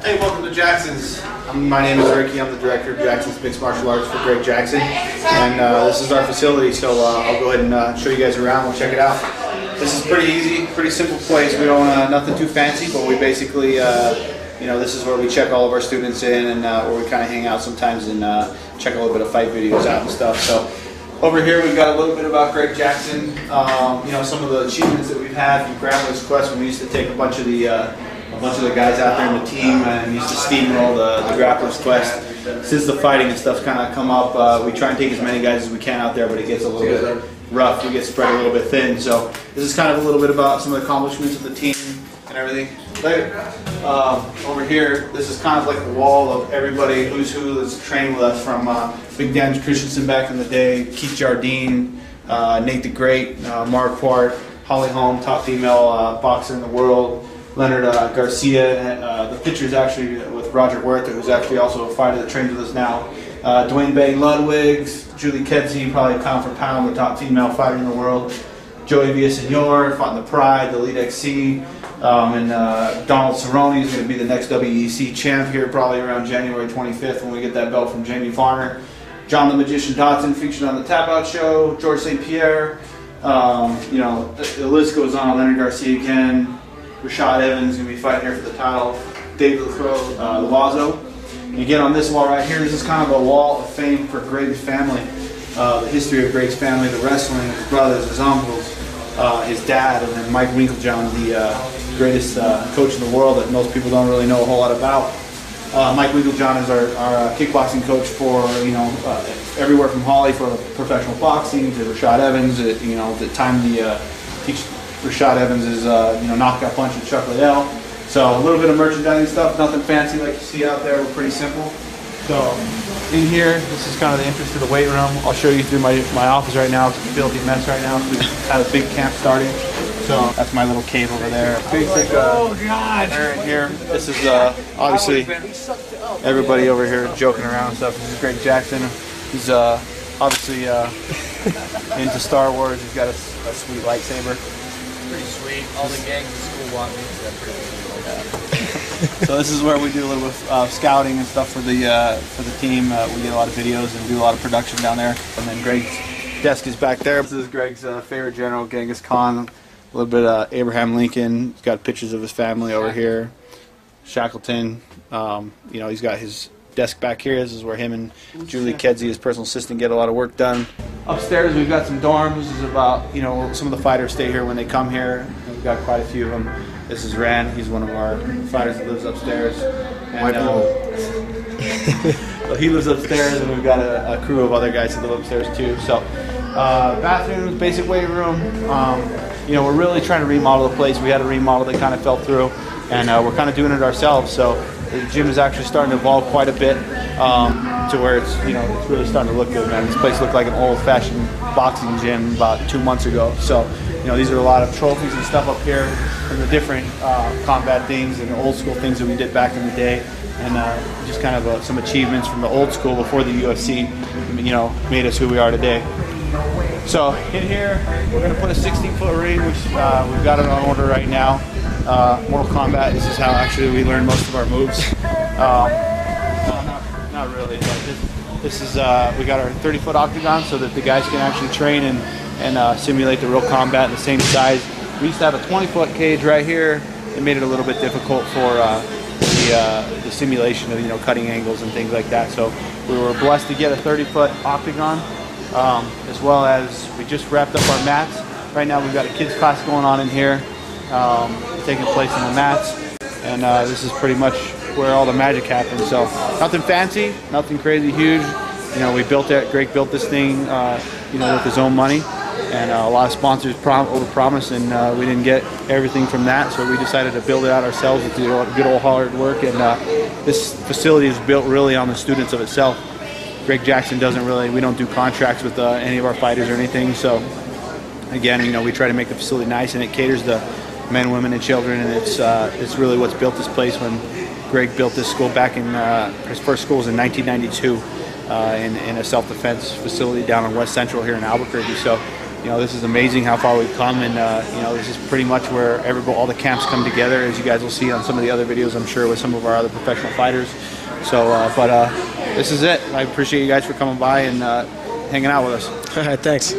Hey, welcome to Jacksons. My name is Ricky. I'm the director of Jacksons Mixed Martial Arts for Greg Jackson, and this is our facility. So I'll go ahead and show you guys around. We'll check it out. This is pretty easy, pretty simple place. We don't nothing too fancy, but we basically, this is where we check all of our students in, and where we kind of hang out sometimes and check a little bit of fight videos out and stuff. So over here we've got a little bit about Greg Jackson. Some of the achievements that we've had from Grappler's Quest when we used to take a bunch of the guys out there in the team and used to steamroll the Grappler's Quest. Since the fighting and stuff's kind of come up, we try and take as many guys as we can out there, but it gets a little bit rough. We get spread a little bit thin. So this is kind of a little bit about some of the accomplishments of the team and everything. Over here, this is kind of like the wall of everybody who's who that's trained with us, from Big Dan Christensen back in the day, Keith Jardine, Nate the Great, Mark Quart, Holly Holm, top female boxer in the world, Leonard Garcia. The picture is actually with Roger Huerta, who's actually also a fighter that trains with us now. Dwayne Bay Ludwig's, Julie Kedzie, probably pound for pound the top female fighter in the world. Joey Villasenor fought in the Pride, the Elite XC, and Donald Cerrone is going to be the next WEC champ here probably around January 25th when we get that belt from Jamie Farner. John the Magician Dotson featured on the Tap Out Show. George St. Pierre. The list goes on. Leonard Garcia again. Rashad Evans is going to be fighting here for the title. David Lovazo. You get on this wall right here. This is kind of a wall of fame for Greg's family. The history of Greg's family, the wrestling, his brothers, his uncles, his dad, and then Mike Winkeljohn, the greatest coach in the world that most people don't really know a whole lot about. Mike Winkeljohn is our kickboxing coach for everywhere from Holly for professional boxing to Rashad Evans. The time teach Rashad Evans is knockout punch and Chuck Liddell. So a little bit of merchandising stuff, nothing fancy like you see out there. We're pretty simple. So in here, this is kind of the entrance to the weight room. I'll show you through my office right now. It's a filthy mess right now. We have a big camp starting. So that's my little cave over there. Basic area in here. This is obviously everybody over here joking around and stuff. This is Greg Jackson. He's obviously into Star Wars. He's got a sweet lightsaber. Pretty sweet. All the gangs in school want me, so I'm pretty sweet like that. So this is where we do a little bit of scouting and stuff for the team. We get a lot of videos and do a lot of production down there. And then Greg's desk is back there. This is Greg's favorite general, Genghis Khan. A little bit of Abraham Lincoln. He's got pictures of his family over here. Shackleton. He's got his desk back here. This is where him and Julie Kedzie, his personal assistant, get a lot of work done. Upstairs we've got some dorms. This is about, some of the fighters stay here when they come here. We've got quite a few of them. This is Rand. He's one of our fighters that lives upstairs. And, so he lives upstairs, and we've got a crew of other guys that live upstairs too. So bathrooms, basic weight room. We're really trying to remodel the place. We had a remodel that kind of fell through, and we're kind of doing it ourselves. So the gym is actually starting to evolve quite a bit to where it's it's really starting to look good, man. This place looked like an old-fashioned boxing gym about 2 months ago. So these are a lot of trophies and stuff up here from the different combat things and old school things that we did back in the day, and just kind of some achievements from the old school before the UFC made us who we are today. So in here we're going to put a 16-foot ring, which we've got it on order right now. Mortal Kombat, this is how actually we learn most of our moves. Not really, but this is, we got our 30-foot octagon so that the guys can actually train and simulate the real combat in the same size. We used to have a 20-foot cage right here. It made it a little bit difficult for the simulation of cutting angles and things like that. So we were blessed to get a 30-foot octagon, as well as we just wrapped up our mats. Right now we've got a kids class going on in here. Taking place on the mats, and this is pretty much where all the magic happens. So nothing fancy, nothing crazy huge. We built it. Greg built this thing, with his own money, and a lot of sponsors overpromised, and we didn't get everything from that. So we decided to build it out ourselves with good old hard work. And this facility is built really on the students of itself. Greg Jackson we don't do contracts with any of our fighters or anything. So again, we try to make the facility nice, and it caters to men, women, and children, and it's really what's built this place. When Greg built this school back in his first school was in 1992 in a self-defense facility down in West Central here in Albuquerque. So You know, this is amazing how far we've come, and you know, this is pretty much where all the camps come together, as you guys will see on some of the other videos, I'm sure, with some of our other professional fighters. So, this is it. I appreciate you guys for coming by and hanging out with us. All right, thanks.